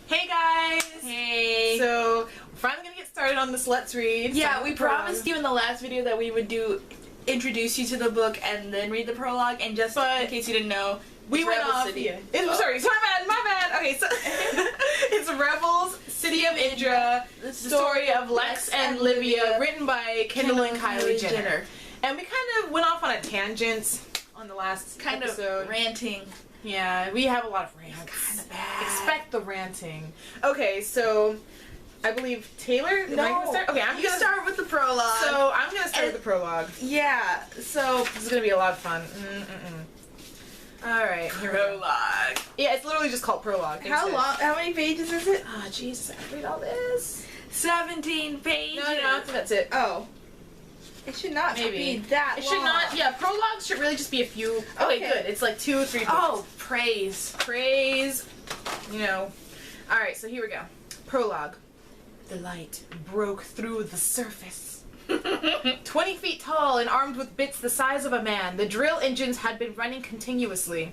Hey guys! Hey! So, we're finally gonna get started on this Let's Read. Yeah, we promised you in the last video that we would introduce you to the book and then read the prologue, and just in case you didn't know, we went Rebel off. City. Sorry, my bad. Okay, so it's Rebels, City of Indra, the story of Lex and Livia, written by Kendall and Kylie Jenner. And we kind of went off on a tangent on the last episode. Ranting. Yeah, we have a lot of rants. Kind of bad. Expect the ranting. Okay, so I believe Taylor. Am I gonna start? Okay, I'm gonna start with the prologue. So I'm gonna start with the prologue. Yeah. So this is gonna be a lot of fun. All right, here we go. Prologue. Yeah, it's literally just called prologue. How long? How many pages is it? Oh, Jesus, I have to read all this. 17 pages. No, I think that's it. Oh. It should not be that long. It should not. Yeah, prologues should really just be a few. Okay, good. It's like 2 or 3 pages. Oh, praise. You know. All right, so here we go. Prologue. The light broke through the surface. 20 feet tall and armed with bits the size of a man, the drill engines had been running continuously.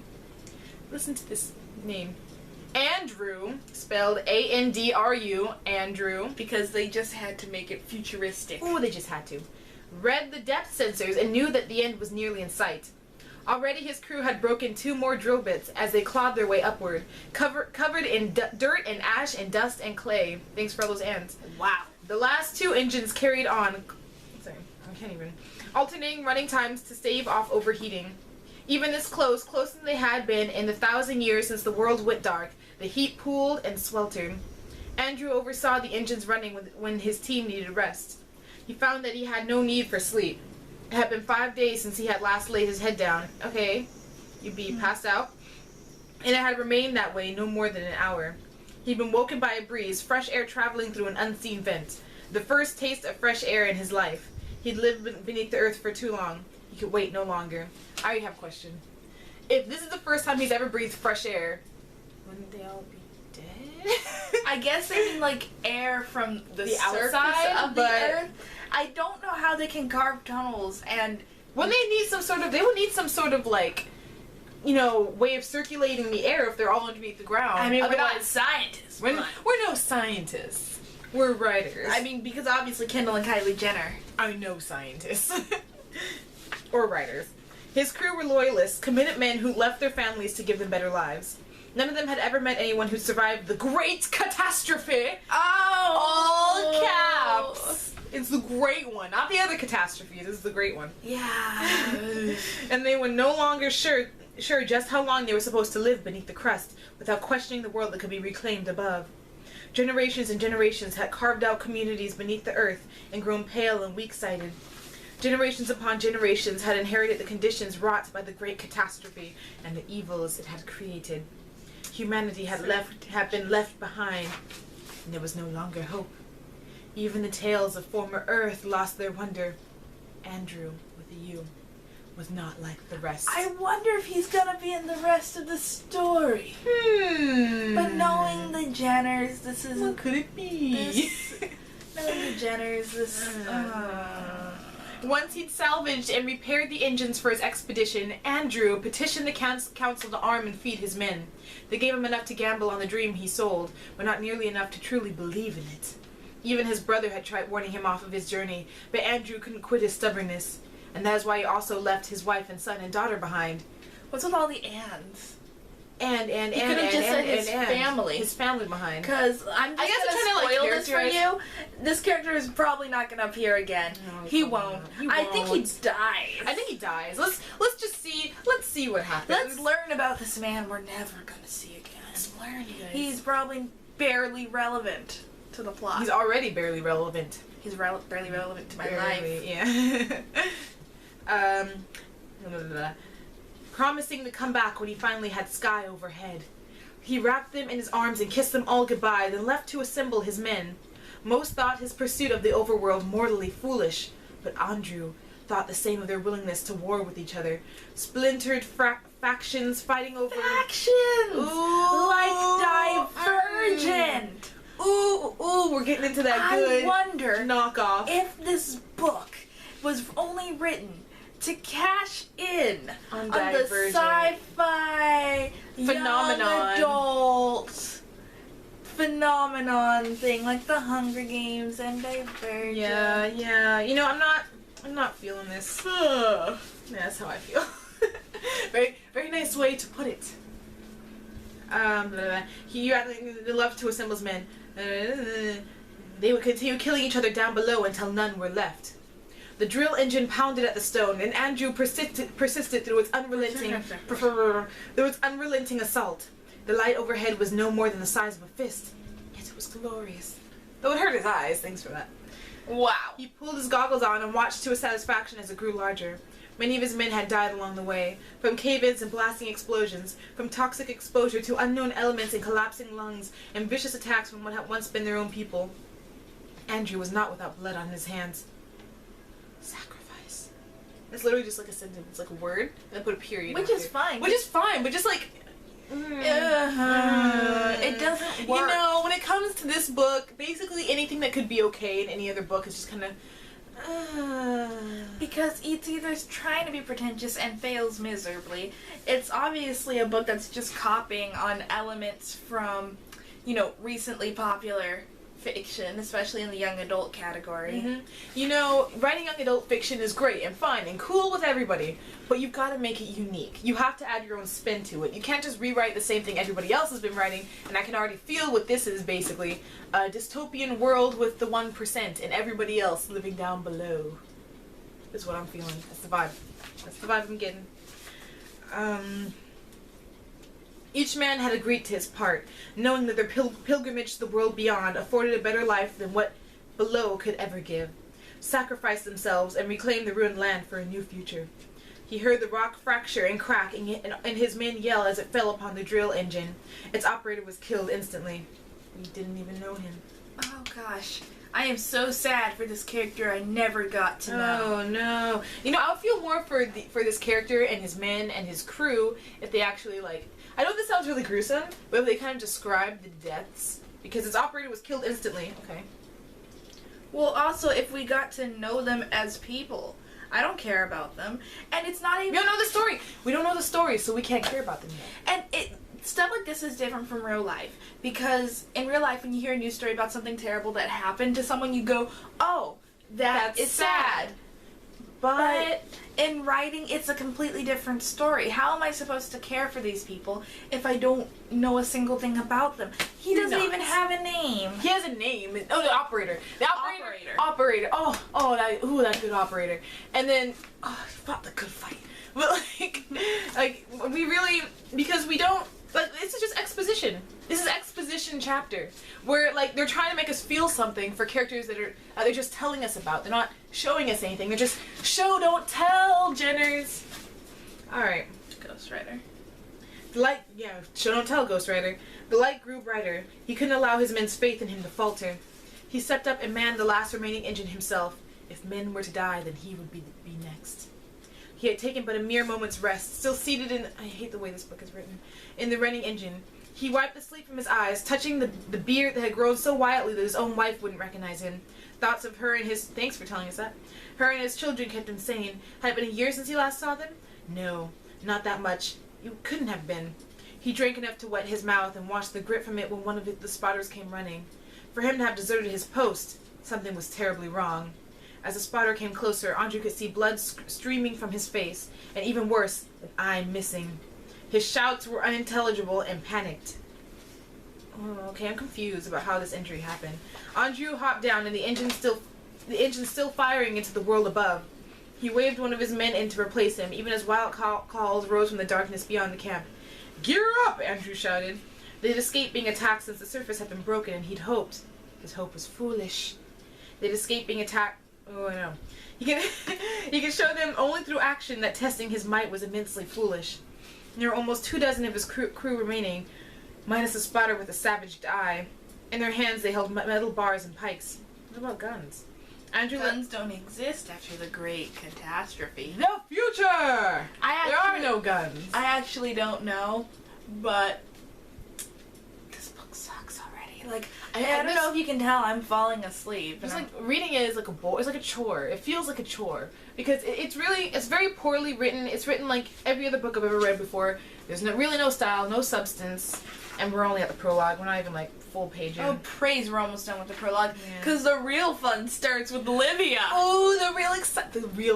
Listen to this name. Andrew, spelled A-N-D-R-U, Andrew. Because they just had to make it futuristic. Ooh, they just had to. Read the depth sensors and knew that the end was nearly in sight. Already his crew had broken 2 more drill bits as they clawed their way upward, covered in dirt and ash and dust and clay. Thanks for all those ants. Wow. The last 2 engines carried on, alternating running times to stave off overheating. Even this closer than they had been in the 1,000 years since the world went dark, the heat pooled and sweltered. Andrew oversaw the engines running when his team needed rest. He found that he had no need for sleep. It had been 5 days since he had last laid his head down. Okay, you'd be passed out. And it had remained that way no more than an hour. He'd been woken by a breeze, fresh air traveling through an unseen vent. The first taste of fresh air in his life. He'd lived beneath the earth for too long. He could wait no longer. I already have a question. If this is the first time he's ever breathed fresh air, wouldn't they all be dead? I guess they mean like air from the surface outside of the earth. I don't know how they can carve tunnels, and when they need they would need some sort of like, way of circulating the air if they're all underneath the ground. I mean, otherwise, we're not scientists. We're no scientists. We're writers. I mean, because obviously Kendall and Kylie Jenner are no scientists. Or writers. His crew were loyalists, committed men who left their families to give them better lives. None of them had ever met anyone who survived the great catastrophe. Oh! All caps. It's the great one, not the other catastrophe. This is the great one. Yeah. And they were no longer sure just how long they were supposed to live beneath the crust without questioning the world that could be reclaimed above. Generations and generations had carved out communities beneath the earth and grown pale and weak-sighted. Generations upon generations had inherited the conditions wrought by the great catastrophe and the evils it had created. Humanity had been left behind, and there was no longer hope. Even the tales of former Earth lost their wonder. Andrew, with a U, was not like the rest. I wonder if he's gonna be in the rest of the story. But knowing the Jenners, this is... What could it be? Knowing the Jenners, this... Once he'd salvaged and repaired the engines for his expedition, Andrew petitioned the council to arm and feed his men. They gave him enough to gamble on the dream he sold, but not nearly enough to truly believe in it. Even his brother had tried warning him off of his journey, but Andrew couldn't quit his stubbornness. And that is why he also left his wife and son and daughter behind. What's with all the ands? He could have just said his family. His family behind. Because I'm just gonna spoil this for you. This character is probably not gonna appear again. No, he won't. I think he dies. Let's just see. Let's see what happens. Let's learn about this man we're never gonna see again. Let's learn, you guys. He's probably barely relevant to the plot. He's already barely relevant. He's barely relevant to my life. Yeah. Promising to come back when he finally had sky overhead. He wrapped them in his arms and kissed them all goodbye, then left to assemble his men. Most thought his pursuit of the overworld mortally foolish, but Andrew thought the same of their willingness to war with each other. Splintered factions fighting over... Factions! Ooh, like Divergent! Ooh, we're getting into that good I wonder knockoff. If this book was only written to cash in on the sci-fi phenomenon, young adult phenomenon thing, like the Hunger Games and Divergent. Yeah. You know, I'm not feeling this. Yeah, that's how I feel. Very nice way to put it. He loved to assemble his men. They would continue killing each other down below until none were left. The drill engine pounded at the stone, and Andrew persisted through its unrelenting assault. The light overhead was no more than the size of a fist, yet it was glorious. Though it hurt his eyes, thanks for that. Wow. He pulled his goggles on and watched to his satisfaction as it grew larger. Many of his men had died along the way, from cave-ins and blasting explosions, from toxic exposure to unknown elements and collapsing lungs, and vicious attacks from what had once been their own people. Andrew was not without blood on his hands. Sacrifice. It's literally just like a sentence, like a word, and I put a period. Which is fine, but just like... It doesn't work. You know, when it comes to this book, basically anything that could be okay in any other book is just kind of... Because it's either trying to be pretentious and fails miserably. It's obviously a book that's just copying on elements from, you know, recently popular fiction, especially in the young adult category. Mm-hmm. You know, writing young adult fiction is great and fine and cool with everybody, but you've got to make it unique. You have to add your own spin to it. You can't just rewrite the same thing everybody else has been writing, and I can already feel what this is basically. A dystopian world with the 1% and everybody else living down below. Is what I'm feeling. That's the vibe. That's the vibe I'm getting. Each man had agreed to his part, knowing that their pilgrimage to the world beyond afforded a better life than what below could ever give. Sacrificed themselves and reclaimed the ruined land for a new future. He heard the rock fracture and crack and his men yell as it fell upon the drill engine. Its operator was killed instantly. We didn't even know him. Oh gosh. I am so sad for this character I never got to know. Oh no. You know, I would feel more for this character and his men and his crew if they actually, like... I know this sounds really gruesome, but if they kind of described the deaths, because its operator was killed instantly. Okay. Well, also, if we got to know them as people, I don't care about them, and it's not even... We don't know the story! We don't know the story, so we can't care about them yet. And stuff like this is different from real life, because in real life, when you hear a news story about something terrible that happened to someone, you go, oh, that's sad. But in writing, it's a completely different story. How am I supposed to care for these people if I don't know a single thing about them? He doesn't even have a name. He has a name. Oh, the operator. The operator. Oh, that good operator. And then, he fought the good fight. But like we really, because we don't, like, this is just exposition. This is exposition chapter where, like, they're trying to make us feel something for characters that are they're just telling us about. They're not showing us anything. They're just show, don't tell, Jenners. All right, Ghost Rider. The light, show, don't tell, Ghost Rider. The light grew brighter. He couldn't allow his men's faith in him to falter. He stepped up and manned the last remaining engine himself. If men were to die, then he would be next. He had taken but a mere moment's rest, still seated in... I hate the way this book is written. In the running engine. He wiped the sleep from his eyes, touching the beard that had grown so wildly that his own wife wouldn't recognize him. Thoughts of her and his... Thanks for telling us that. Her and his children kept him sane. Had it been a year since he last saw them? No, not that much. It couldn't have been. He drank enough to wet his mouth and watched the grit from it when one of the spotters came running. For him to have deserted his post, something was terribly wrong. As the spotter came closer, Andrew could see blood streaming from his face, and even worse, an eye missing. His shouts were unintelligible and panicked. Oh, okay, I'm confused about how this injury happened. Andrew hopped down, and the engine still firing into the world above. He waved one of his men in to replace him, even as wild calls rose from the darkness beyond the camp. "Gear up!" Andrew shouted. They'd escaped being attacked since the surface had been broken, and he'd hoped. His hope was foolish. They'd escaped being attacked. Oh, I know. He could show them only through action that testing his might was immensely foolish. There were almost 24 of his crew remaining, minus a spotter with a savaged eye. In their hands they held metal bars and pikes. What about guns? Guns don't exist after the great catastrophe. The future! There are no guns. I actually don't know, but this book sucks already. Like, I don't know if you can tell, I'm falling asleep. Just like reading it is like it's like a chore. It feels like a chore because it's very poorly written. It's written like every other book I've ever read before. There's really no style, no substance, and we're only at the prologue. We're not even like full page in. Oh, praise, we're almost done with the prologue. Yeah. Because the real fun starts with Olivia. Oh, the real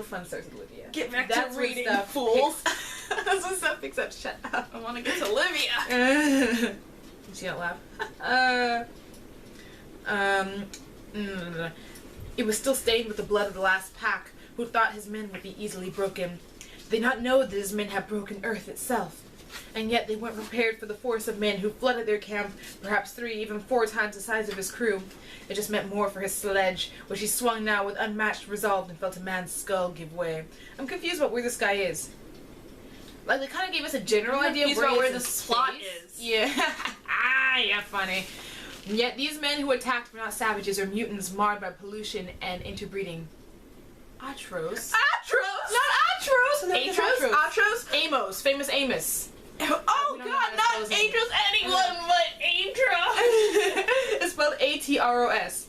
fun starts with Olivia. Get back That's to when reading, stuff fools. That's when stuff picks up. Shut up. I want to get to Olivia. She don't laugh. It was still stained with the blood of the last pack, who thought his men would be easily broken. They did not know that his men had broken earth itself. And yet they weren't prepared for the force of men who flooded their camp, perhaps 3, even 4 times the size of his crew. It just meant more for his sledge, which he swung now with unmatched resolve and felt a man's skull give way. I'm confused about where this guy is. Like, they kind of gave us a general idea of where the the plot is. Yeah. Yeah, funny. And yet these men who attacked were not savages or mutants marred by pollution and interbreeding. Atros. Atros! Not Atros! Atros? Atros? Amos. Famous Amos. Oh We don't god, know not how to spell his Atros, anyone but Atros! It's spelled Atros.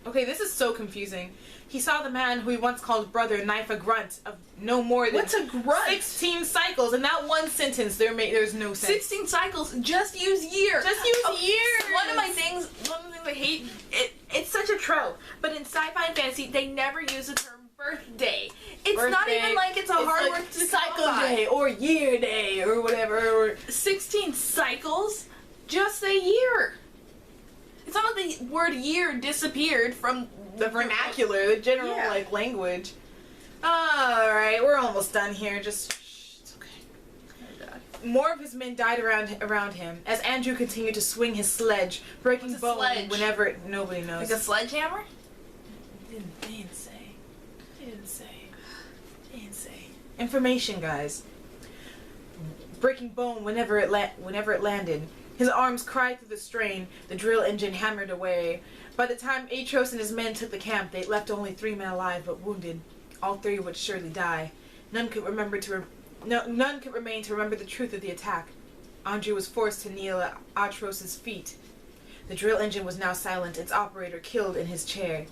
Okay, this is so confusing. He saw the man who he once called brother knife a grunt of no more than What's a grunt? 16 cycles. In that one sentence, there's no sense. 16 cycles, just use year. Just use years. One of the things I hate, it's such a trope, but in sci-fi and fantasy, they never use the term birthday. It's not Birthday. even like it's a hard like word to cycle come by. day or year day or whatever. Or 16 cycles, just a year. It's not like the word year disappeared from the vernacular, the general Yeah. language. Alright, we're almost done here. Just shh, it's okay. More of his men died around him as Andrew continued to swing his sledge, breaking What's a bone sledge? whenever nobody knows. Like a sledgehammer? They didn't say. Information, guys. Breaking bone whenever it landed. His arms cried through the strain. The drill engine hammered away. By the time Atros and his men took the camp, they left only 3 men alive but wounded. All 3 would surely die. None could remain to remember the truth of the attack. Andrew was forced to kneel at Atros's feet. The drill engine was now silent, its operator killed in his chair.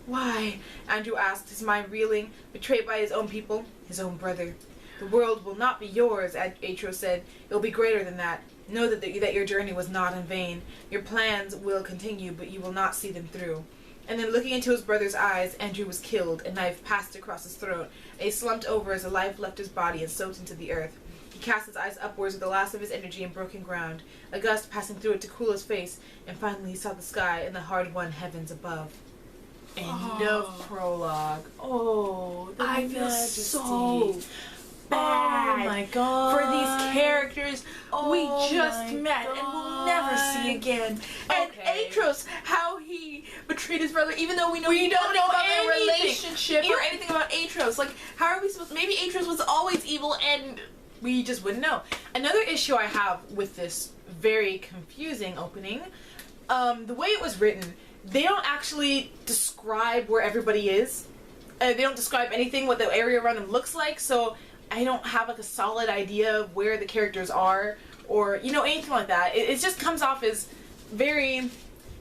Why? Andrew asked, his mind reeling, betrayed by his own people, his own brother. The world will not be yours, Atros said. It will be greater than that. Know that your journey was not in vain. Your plans will continue, but you will not see them through. And then looking into his brother's eyes, Andrew was killed, a knife passed across his throat, and he slumped over as the life left his body and soaked into the earth. He cast his eyes upwards with the last of his energy and broken ground, a gust passing through it to cool his face, and finally he saw the sky and the hard-won heavens above. End of prologue. Oh, the I feel majesty. so bad Oh my god. for these characters we Oh just my met and will never see God. again. And Okay. Atros, how he betrayed his brother, even though we know We don't nothing know about their anything. relationship You- or anything about Atros. Like, how are we supposed? Maybe Atros was always evil, and We just wouldn't know. Another issue I have with this very confusing opening, the way it was written, they don't actually describe where everybody is. They don't describe anything, what the area around them looks like, so I don't have like a solid idea of where the characters are or, anything like that. It just comes off as very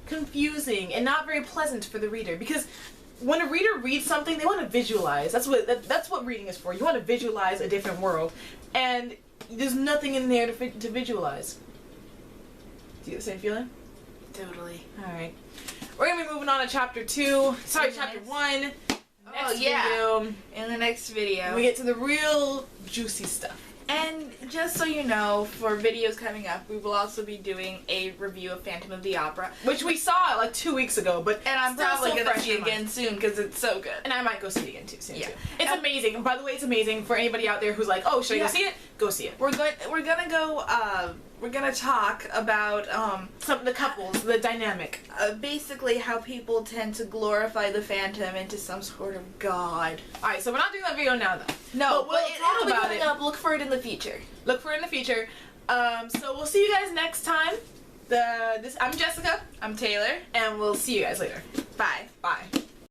confusing and not very pleasant for the reader, because when a reader reads something, they want to visualize. That's what reading is for. You want to visualize a different world, and there's nothing in there to visualize. Do you get the same feeling? totally. All right, we're gonna be moving on to chapter 2. Sorry, chapter 1. Next video, In the next video. we get to the real juicy stuff. And just so you know, for videos coming up, we will also be doing a review of Phantom of the Opera. Which we saw like 2 weeks ago, but And I'm still probably so going to fresh see in mind. again soon because it's so good. And I might go see it again too soon. Yeah. Too. It's amazing. And by the way, it's amazing for anybody out there who's like, oh, should I Yeah. go see it? Go see it. We're gonna talk about Some of the couples, the dynamic. basically how people tend to glorify the Phantom into some sort of god. All right, so we're not doing that video now, though. No, But we'll talk it'll be about coming it. up. Look for it in the future. Look for it in the future. So we'll see you guys next time. I'm Jessica, I'm Taylor. and we'll see you guys later. Bye. Bye.